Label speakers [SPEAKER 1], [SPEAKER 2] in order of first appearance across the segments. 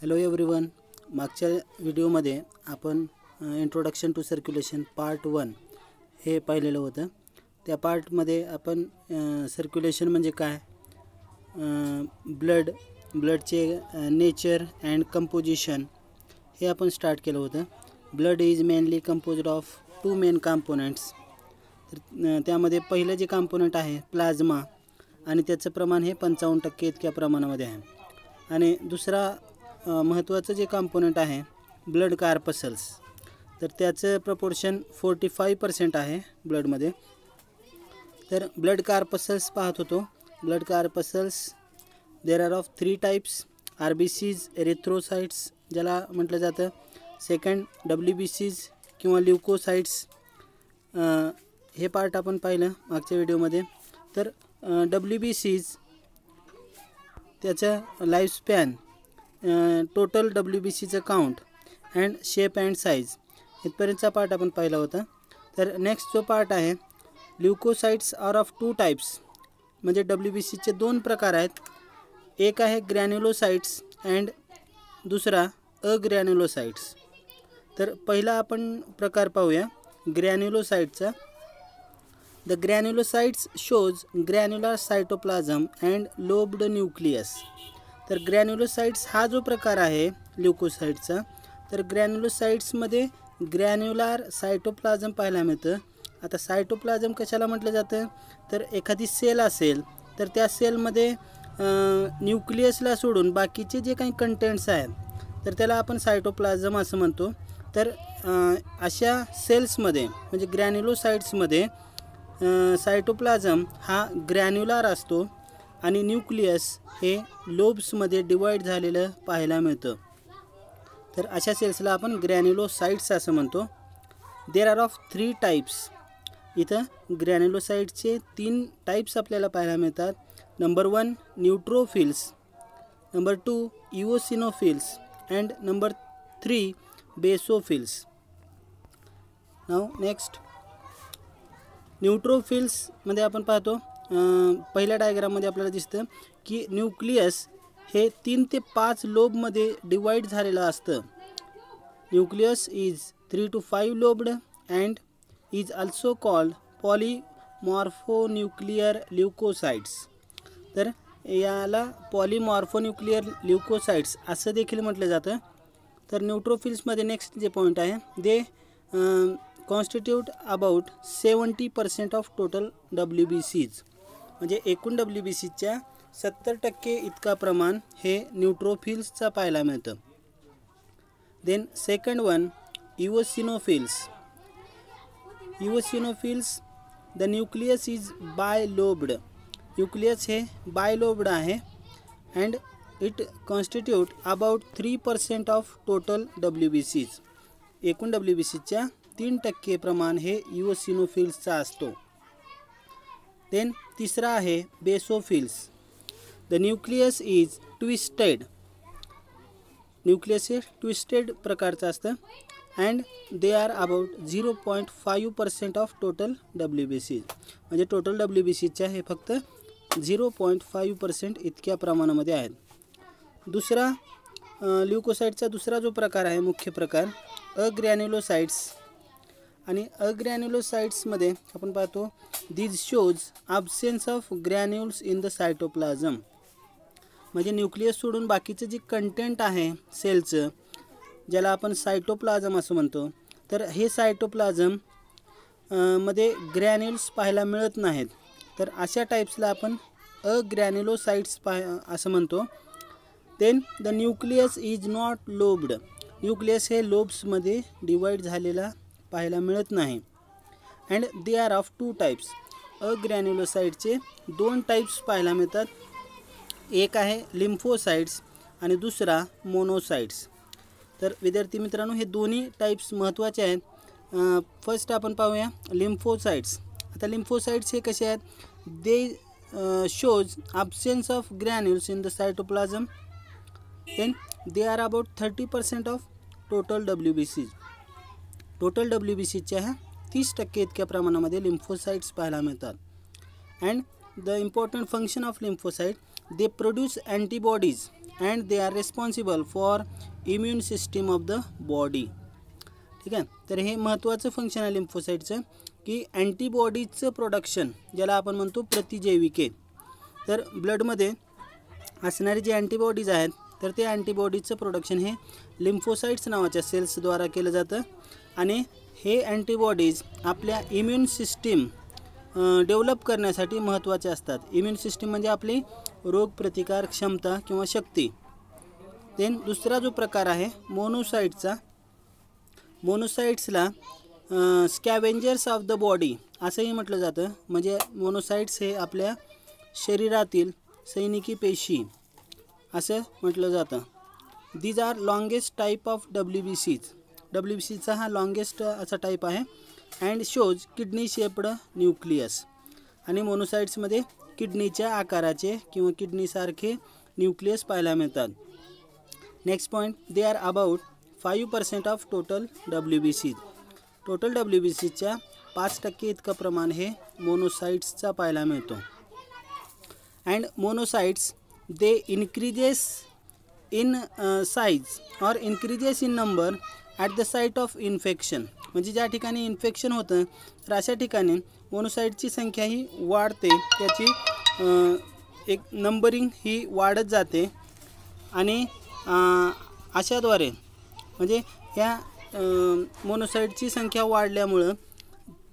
[SPEAKER 1] Hello everyone, मागच्या व्हिडिओमध्ये आपण इंट्रोडक्शन टू सर्क्युलेशन पार्ट 1 हे पाहिलेलं होतं। त्या पार्टमध्ये आपण सर्क्युलेशन म्हणजे काय, ब्लडचे नेचर अँड कंपोजिशन हे आपण स्टार्ट केलं होतं। Blood is mainly composed of 2 main components. तर त्यामध्ये पहिलं जे कंपोनेंट आहे प्लाझ्मा आणि त्याचं प्रमाण हे 55% इतक्या प्रमाणामध्ये आहे। आणि दुसरा महत्त्वाचं जे कंपोनेंट आहे ब्लड कार्पसल्स, तर त्याचं प्रपोर्शन 45% आहे ब्लडमध्ये। तर ब्लड कार्पसल्स पाहत होतो। Blood corpuscles there are of 3 types, RBCs, erythrocytes ज्याला म्हटलं जातं, सेकंड WBCs किंवा ल्युकोसाइट्स। हे पार्ट आपण पाहिलं मागच्या व्हिडिओमध्ये। तर WBCs त्याचं लाईफ स्पॅन, टोटल WBCचं count and shape and size इथपर्यंतचा पार्ट आपण पाहिला होता। तर नेक्स्ट जो पार्ट आहे ल्युकोसाइट्स आर ऑफ 2 टाइप्स, म्हणजे WBCचे 2 प्रकार आहेत। एक आहे ग्रॅन्युलोसाइट्स अँड दुसरा अग्रॅन्युलोसाइट्स। तर पहिला आपण प्रकार पाहूया ग्रॅन्युलोसाइट्सचा। The granulocytes shows granular cytoplasm and lobed nucleus। तर ग्रॅन्युलोसाइट्स हा जो प्रकार आहे ल्युकोसाइट्सचा, तर ग्रॅन्युलोसाइट्समध्ये ग्रॅन्युलर सायटोप्लाझम पाहायला मिळतं। आता सायटोप्लाझम कशाला म्हटलं जातं, तर एखादी सेल असेल तर त्या सेलमध्ये न्यूक्लियसला सोडून बाकीचे जे काही कंटेंट्स आहेत तर त्याला आपण सायटोप्लाझम असं म्हणतो। तर अशा सेल्समध्ये म्हणजे ग्रॅन्युलोसाइट्समध्ये सायटोप्लाझम हा ग्रॅन्युलर असतो आणि न्यूक्लियस हे लोब्समध्ये डिवाइड झालेलं पाहायला मिळतं। तर अशा सेल्सला आपण ग्रॅन्युलोसाइट्स असं म्हणतो। There are of 3 types. इथं ग्रॅन्युलोसाइट्सचे 3 टाइप्स आपल्याला पाहायला मिळतात। Number 1 neutrophils, number 2 eosinophils and number 3 basophils. नाव नेक्स्ट न्यूट्रोफिल्समध्ये आपण पाहतो, पहिल्या डायग्राममध्ये आपल्याला दिसतं की न्यूक्लियस हे 3 ते 5 लोबमध्ये डिवाइड झालेलं असतं। Nucleus is 3 to 5 lobed and is also called polymorphonuclear leucocytes. तर याला पॉलीमॉर्फोन्यूक्लियर ल्युकोसाइट्स असं देखील म्हटलं जातं। तर न्यूट्रोफिल्समध्ये नेक्स्ट जे पॉईंट आहे they constitute about 70% of total WBCs, म्हणजे एकूण WBCच्या 70% इतका प्रमाण हे न्यूट्रोफिल्सचा पाहायला मिळतं। Then second one eosinophils. Eosinophils the nucleus is bilobed. Nucleus हे बायलोब्ड आहे and it constitute about 3% of total WBCs। एकूण WBCच्या 3% प्रमाण हे इओसिनोफिल्सचा असतो। देन तिसरा आहे basophils. The nucleus is twisted. Nucleus हे ट्विस्टेड प्रकारचं असतं and they are about 0.5% of total WBCs, म्हणजे टोटल WBCच्या हे फक्त 0.5% इतक्या प्रमाणामध्ये आहेत। दुसरा ल्युकोसाइटचा दुसरा जो प्रकार आहे मुख्य प्रकार अग्रॅन्युलोसाइट्स। आणि अग्रॅन्युलोसाइट्समध्ये आपण पाहतो this shows absence of granules in the cytoplasm, म्हणजे न्यूक्लियस सोडून बाकीचं जे कंटेंट आहे सेलचं ज्याला आपण सायटोप्लाझम असं म्हणतो, तर हे सायटोप्लाझम मध्ये ग्रॅन्युल्स पाहायला मिळत नाहीत। तर अशा टाईप्सला आपण अग्रॅन्युलोसाइट्स असं म्हणतो। Then the nucleus is not lobed. Nucleus हे लोब्समध्ये डिवाइड झालेला पाहायला मिळत नाही and they are of 2 types. अग्रॅन्युलोसाइटचे 2 टाइप्स पाहायला मिळतात, एक आहे लिम्फोसाइट्स आणि दुसरा मोनोसाइट्स। तर विद्यार्थी मित्रांनो हे दोन्ही टाइप्स महत्त्वाचे आहेत। फर्स्ट आपण पाहूया लिम्फोसाइट्स। आता लिम्फोसाइट्स हे कसे आहेत, they shows absence of granules in the cytoplasm, then they are about 30% of total WBCs। Total WBCच्या ह्या 30% इतक्या प्रमाणामध्ये लिम्फोसाइट्स पाहायला मिळतात। And the important function of lymphocyte, they produce antibodies and they are responsible for immune system of the body. ठीक आहे. तर हे महत्त्वाचं फंक्शन आहे लिम्फोसाईटचं की अँटीबॉडीजचं प्रोडक्शन, ज्याला आपण म्हणतो प्रतिजैविके. तर ब्लडमध्ये असणारे जे अँटीबॉडीज आहेत तर ते अँटीबॉडीजचं प्रोडक्शन हे लिम्फोसाईट्स नावाच्या सेल्सद्वारा केलं जातं. आणि हे अँटीबॉडीज आपल्या इम्युन सिस्टीम डेव्हलप करण्यासाठी महत्त्वाचे असतात. इम्युन सिस्टीम म्हणजे आपली रोगप्रतिकार क्षमता किंवा शक्ती. देन दुसरा जो प्रकार आहे मोनोसाईट्सचा. मोनोसाईट्सला स्कॅवेंजर्स ऑफ द बॉडी असंही म्हटलं जातं. म्हणजे मोनोसाईट्स हे आपल्या शरीरातील सैनिकी पेशी असं म्हटलं जातं. These are longest type of WBCs. WBCचा हा लॉंगेस्ट असा टाईप आहे. And shows kidney shaped nucleus. आणि मोनोसाईट्समध्ये किडनीच्या आकाराचे किंवा किडनीसारखे न्यूक्लियस पाहायला मिळतात. Next point, they are about 5% of total WBC. Total WBCच्या 5% इतकं प्रमाण हे मोनोसाईट्सचा पाहायला मिळतो. अँड monocytes they increases in size or increases in number at the site of infection. म्हणजे ज्या ठिकाणी इन्फेक्शन होतं तर अशा ठिकाणी मोनोसाईटची संख्या ही वाढते, त्याची एक नंबरिंग ही वाढत जाते. आणि अशाद्वारे म्हणजे ह्या मोनोसाईटची संख्या वाढल्यामुळं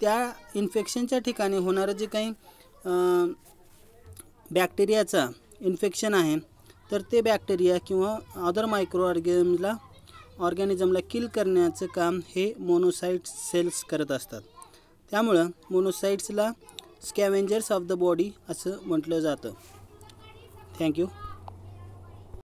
[SPEAKER 1] त्या इन्फेक्शनच्या ठिकाणी होणारं जे काही बॅक्टेरियाचा इन्फेक्शन आहे तर ते बॅक्टेरिया किंवा अदर मायक्रो ऑर्गॅनिझमला किल करण्याचं काम हे मोनोसाईट सेल्स करत असतात. त्यामुळं मोनोसाईट्सला स्कॅवेंजर्स ऑफ द बॉडी असं म्हटलं जातं. थँक्यू.